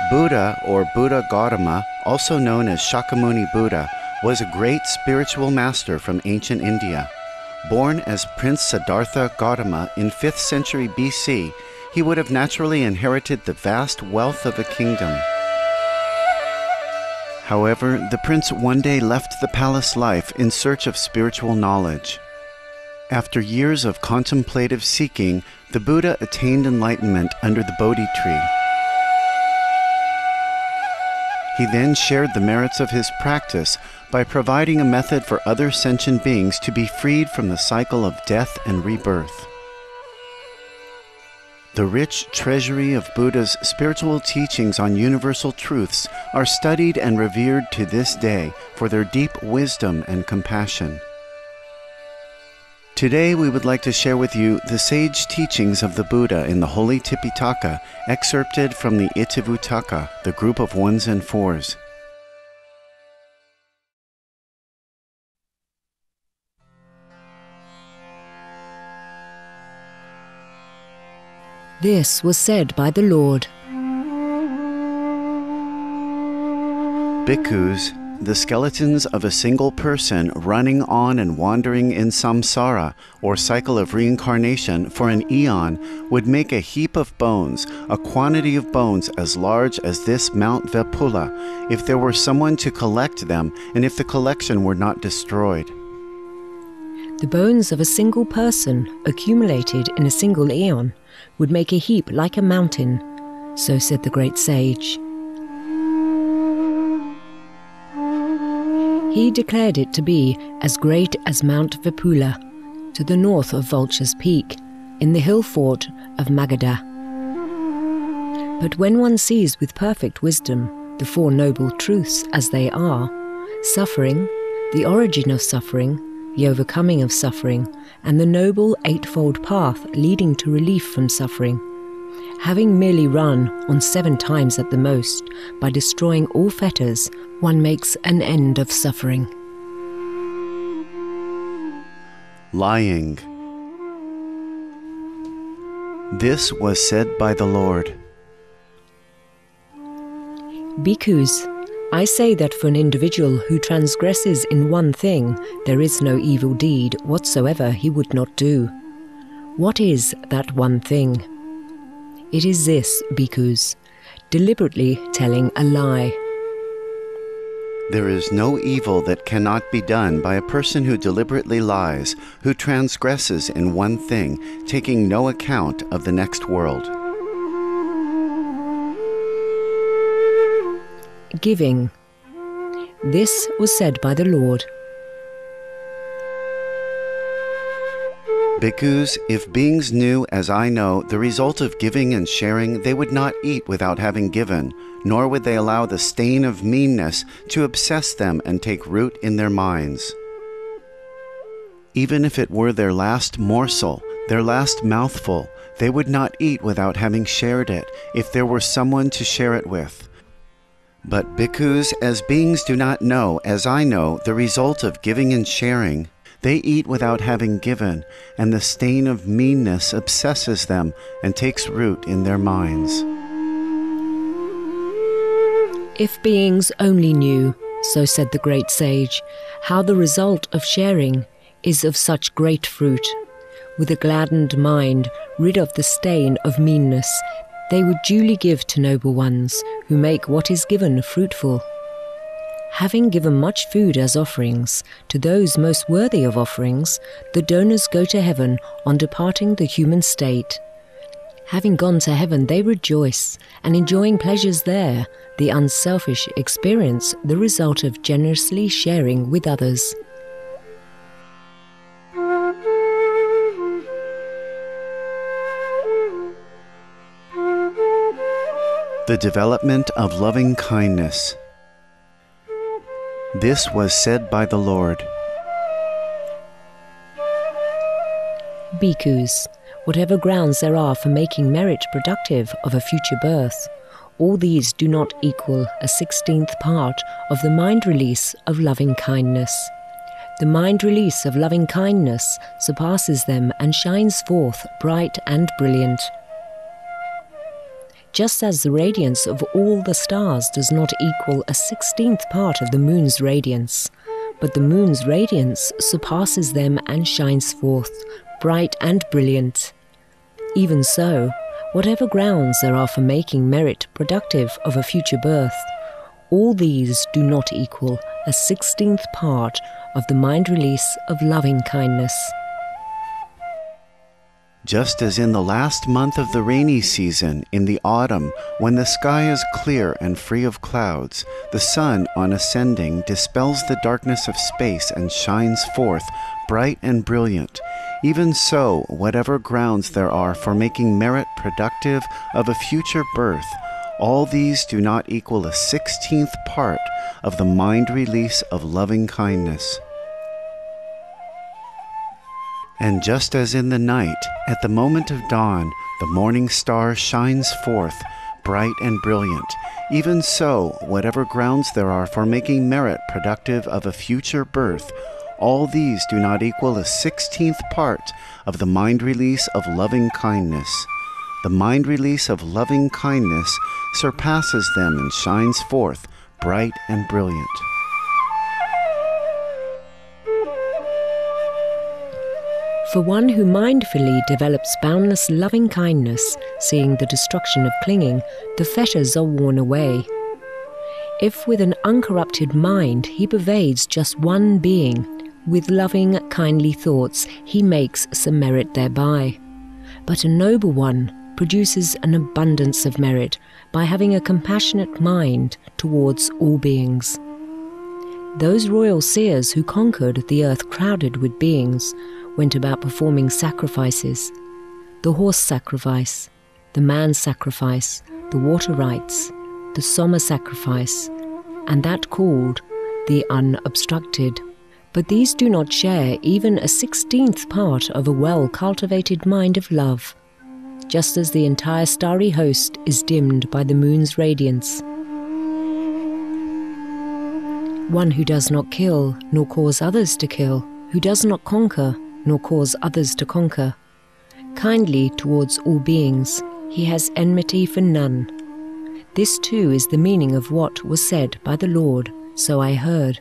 Buddha, or Buddha Gautama, also known as Shakyamuni Buddha, was a great spiritual master from ancient India. Born as Prince Siddhartha Gautama in 5th century BC, he would have naturally inherited the vast wealth of a kingdom. However, the prince one day left the palace life in search of spiritual knowledge. After years of contemplative seeking, the Buddha attained enlightenment under the Bodhi tree. He then shared the merits of his practice by providing a method for other sentient beings to be freed from the cycle of death and rebirth. The rich treasury of Buddha's spiritual teachings on universal truths are studied and revered to this day for their deep wisdom and compassion. Today we would like to share with you the sage teachings of the Buddha in the Holy Tipitaka, excerpted from the Itivuttaka, the group of ones and fours. This was said by the Lord. Bhikkhus, the skeletons of a single person running on and wandering in samsara, or cycle of reincarnation, for an eon, would make a heap of bones, a quantity of bones as large as this Mount Vepula, if there were someone to collect them, and if the collection were not destroyed. The bones of a single person, accumulated in a single eon, would make a heap like a mountain, so said the great sage. He declared it to be as great as Mount Vepula, to the north of Vulture's Peak, in the hill fort of Magadha. But when one sees with perfect wisdom the Four Noble Truths as they are, suffering, the origin of suffering, the overcoming of suffering, and the Noble Eightfold Path leading to relief from suffering, having merely run on 7 times at the most, by destroying all fetters, one makes an end of suffering. Lying. This was said by the Lord. Bhikkhus, I say that for an individual who transgresses in one thing, there is no evil deed whatsoever he would not do. What is that one thing? It is this, bhikkhus, deliberately telling a lie. There is no evil that cannot be done by a person who deliberately lies, who transgresses in one thing, taking no account of the next world. Giving. This was said by the Lord. Bhikkhus, if beings knew, as I know, the result of giving and sharing, they would not eat without having given, nor would they allow the stain of meanness to obsess them and take root in their minds. Even if it were their last morsel, their last mouthful, they would not eat without having shared it, if there were someone to share it with. But bhikkhus, as beings do not know, as I know, the result of giving and sharing, they eat without having given, and the stain of meanness obsesses them and takes root in their minds. If beings only knew, so said the great sage, how the result of sharing is of such great fruit, with a gladdened mind, rid of the stain of meanness, they would duly give to noble ones, who make what is given fruitful. Having given much food as offerings to those most worthy of offerings, the donors go to heaven on departing the human state. Having gone to heaven, they rejoice, and enjoying pleasures there, the unselfish experience the result of generously sharing with others. The development of loving kindness. This was said by the Lord. Bhikkhus, whatever grounds there are for making merit productive of a future birth, all these do not equal a 16th part of the mind release of loving kindness. The mind release of loving kindness surpasses them and shines forth bright and brilliant. just as the radiance of all the stars does not equal a 16th part of the moon's radiance, but the moon's radiance surpasses them and shines forth, bright and brilliant. Even so, whatever grounds there are for making merit productive of a future birth, all these do not equal a 16th part of the mind release of loving kindness. Just as in the last month of the rainy season, in the autumn, when the sky is clear and free of clouds, the sun, on ascending, dispels the darkness of space and shines forth, bright and brilliant. Even so, whatever grounds there are for making merit productive of a future birth, all these do not equal a 16th part of the mind release of loving kindness. And just as in the night, at the moment of dawn, the morning star shines forth, bright and brilliant, even so, whatever grounds there are for making merit productive of a future birth, all these do not equal a 16th part of the mind release of loving kindness. The mind release of loving kindness surpasses them and shines forth, bright and brilliant. For one who mindfully develops boundless loving kindness, seeing the destruction of clinging, the fetters are worn away. If with an uncorrupted mind he pervades just one being, with loving, kindly thoughts he makes some merit thereby. But a noble one produces an abundance of merit by having a compassionate mind towards all beings. Those royal seers who conquered the earth crowded with beings went about performing sacrifices: the horse sacrifice, the man sacrifice, the water rites, the soma sacrifice, and that called the unobstructed. But these do not share even a 16th part of a well-cultivated mind of love, just as the entire starry host is dimmed by the moon's radiance. One who does not kill, nor cause others to kill, who does not conquer, nor cause others to conquer. Kindly towards all beings, he has enmity for none. This too is the meaning of what was said by the Lord, so I heard.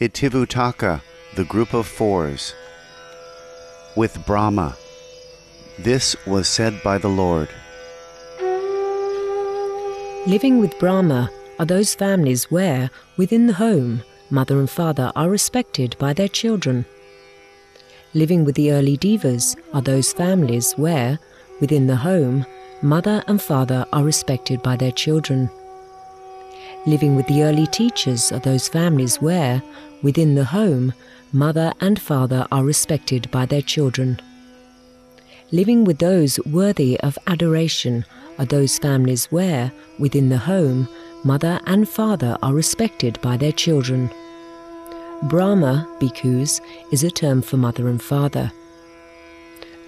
Itivuttaka, the group of fours. With Brahma, this was said by the Lord. Living with Brahma are those families where, within the home, mother and father are respected by their children. Living with the early devas are those families where, within the home, mother and father are respected by their children. Living with the early teachers are those families where, within the home, mother and father are respected by their children. Living with those worthy of adoration are those families where, within the home, mother and father are respected by their children. Brahma, bhikkhus, is a term for mother and father.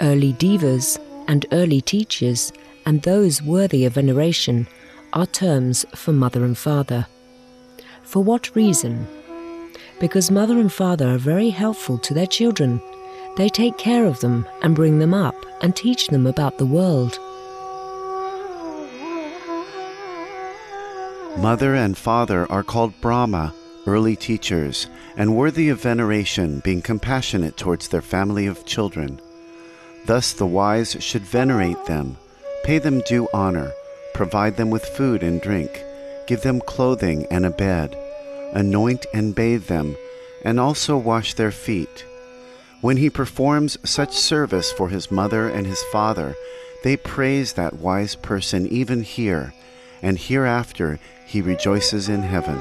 Early devas and early teachers and those worthy of veneration are terms for mother and father. For what reason? Because mother and father are very helpful to their children. They take care of them and bring them up and teach them about the world. Mother and father are called Brahma, early teachers, and worthy of veneration, being compassionate towards their family of children. Thus the wise should venerate them, pay them due honor, provide them with food and drink, give them clothing and a bed, anoint and bathe them, and also wash their feet. When he performs such service for his mother and his father, they praise that wise person even here, and hereafter he rejoices in heaven.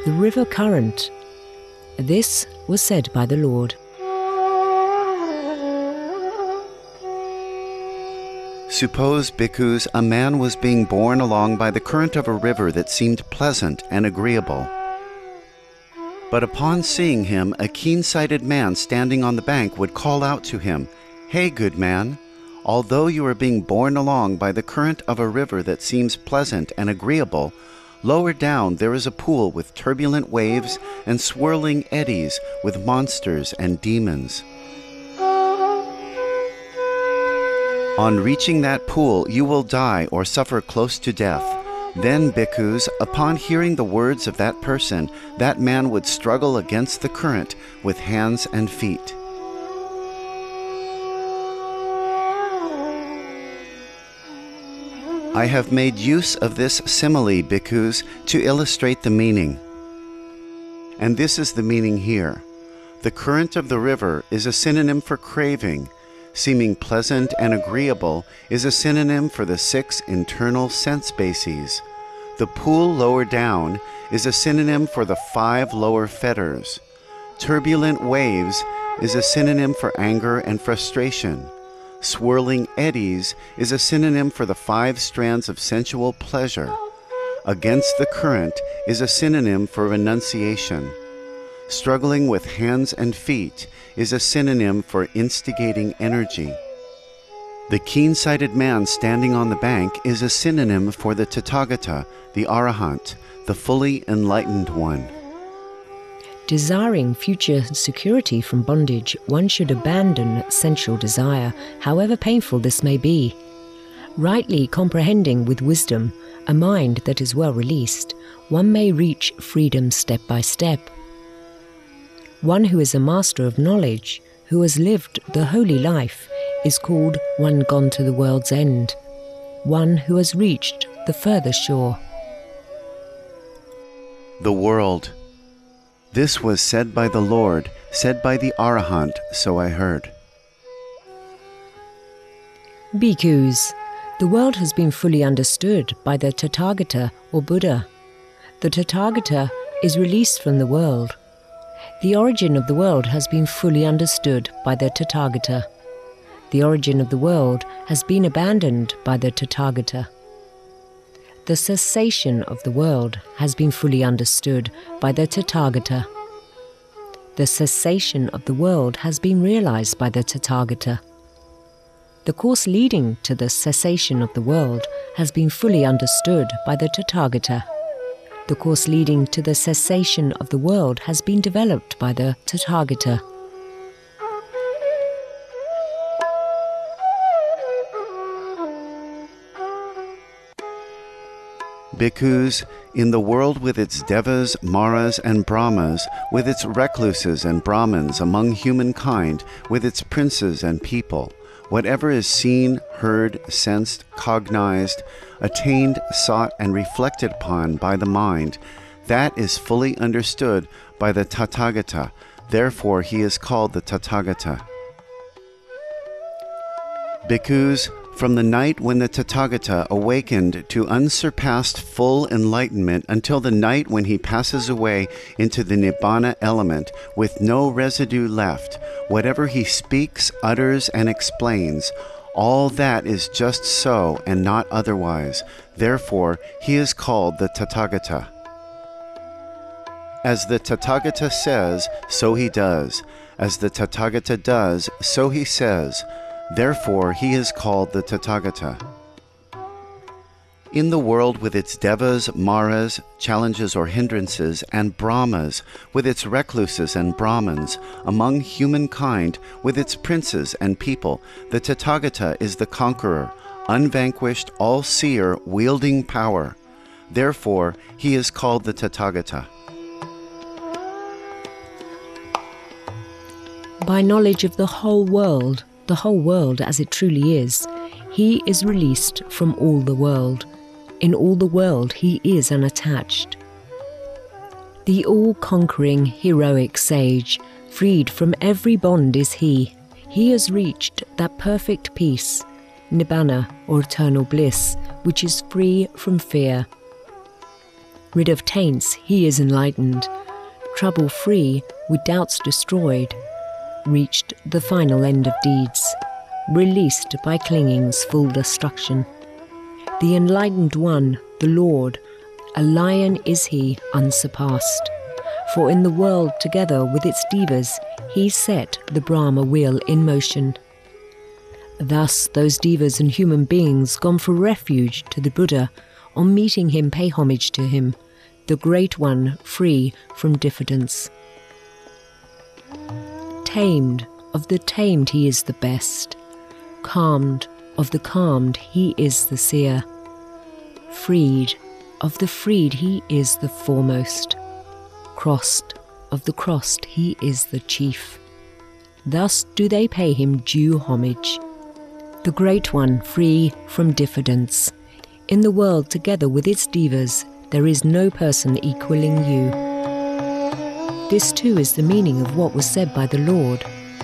The river current. This was said by the Lord. Suppose, bhikkhus, a man was being borne along by the current of a river that seemed pleasant and agreeable. But upon seeing him, a keen-sighted man standing on the bank would call out to him, "Hey, good man, although you are being borne along by the current of a river that seems pleasant and agreeable, Lower down there is a pool with turbulent waves and swirling eddies with monsters and demons. On reaching that pool, you will die or suffer close to death. Then, bhikkhus, upon hearing the words of that person, that man would struggle against the current with hands and feet. I have made use of this simile, bhikkhus, to illustrate the meaning. And this is the meaning here. The current of the river is a synonym for craving. Seeming pleasant and agreeable is a synonym for the 6 internal sense bases. The pool lower down is a synonym for the 5 lower fetters. Turbulent waves is a synonym for anger and frustration. Swirling eddies is a synonym for the 5 strands of sensual pleasure. Against the current is a synonym for renunciation. Struggling with hands and feet is a synonym for instigating energy. The keen-sighted man standing on the bank is a synonym for the Tathagata, the Arahant, the fully enlightened one. Desiring future security from bondage, one should abandon sensual desire, however painful this may be. Rightly comprehending with wisdom a mind that is well released, one may reach freedom step by step. One who is a master of knowledge, who has lived the holy life, is called one gone to the world's end, one who has reached the further shore. The world. This was said by the Lord, said by the Arahant, so I heard. Bhikkhus, the world has been fully understood by the Tathagata or Buddha. The Tathagata is released from the world. The origin of the world has been fully understood by the Tathagata. The origin of the world has been abandoned by the Tathagata. The cessation of the world has been fully understood by the Tathagata. The cessation of the world has been realized by the Tathagata. The course leading to the cessation of the world has been fully understood by the Tathagata. The course leading to the cessation of the world has been developed by the Tathagata. Bhikkhus, in the world with its devas, maras, and brahmas, with its recluses and brahmins among humankind, with its princes and people, whatever is seen, heard, sensed, cognized, attained, sought, and reflected upon by the mind, that is fully understood by the Tathagata. Therefore he is called the Tathagata. Bhikkhus, from the night when the Tathagata awakened to unsurpassed full enlightenment until the night when he passes away into the Nibbana element with no residue left, whatever he speaks, utters, and explains, all that is just so and not otherwise. Therefore, he is called the Tathagata. As the Tathagata says, so he does. As the Tathagata does, so he says. Therefore, he is called the Tathagata. In the world with its devas, maras, challenges or hindrances, and brahmas, with its recluses and brahmins, among humankind, with its princes and people, the Tathagata is the conqueror, unvanquished, all-seer, wielding power. Therefore, he is called the Tathagata. By knowledge of the whole world as it truly is, he is released from all the world. In all the world he is unattached. The all-conquering heroic sage, freed from every bond is he. He has reached that perfect peace, Nibbana or eternal bliss, which is free from fear. Rid of taints, he is enlightened. Trouble-free, with doubts destroyed. Reached the final end of deeds, released by clinging's full destruction. The enlightened one, the Lord, a lion is he unsurpassed. For in the world together with its devas, he set the Brahma wheel in motion. Thus those devas and human beings gone for refuge to the Buddha, on meeting him pay homage to him, the Great One free from diffidence. Tamed, of the tamed he is the best. Calmed, of the calmed he is the seer. Freed, of the freed he is the foremost. Crossed, of the crossed he is the chief. Thus do they pay him due homage. The Great One free from diffidence. In the world together with its divas, there is no person equaling you. This too is the meaning of what was said by the Lord,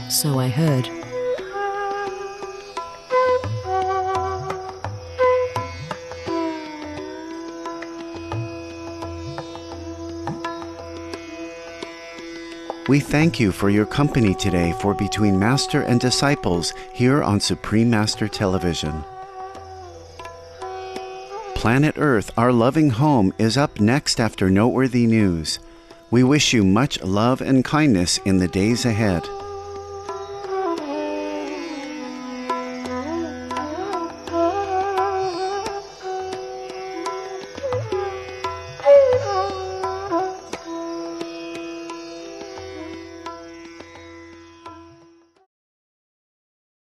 so I heard. We thank you for your company today for Between Master and Disciples here on Supreme Master Television. Planet Earth, our loving home, is up next after noteworthy news. We wish you much love and kindness in the days ahead.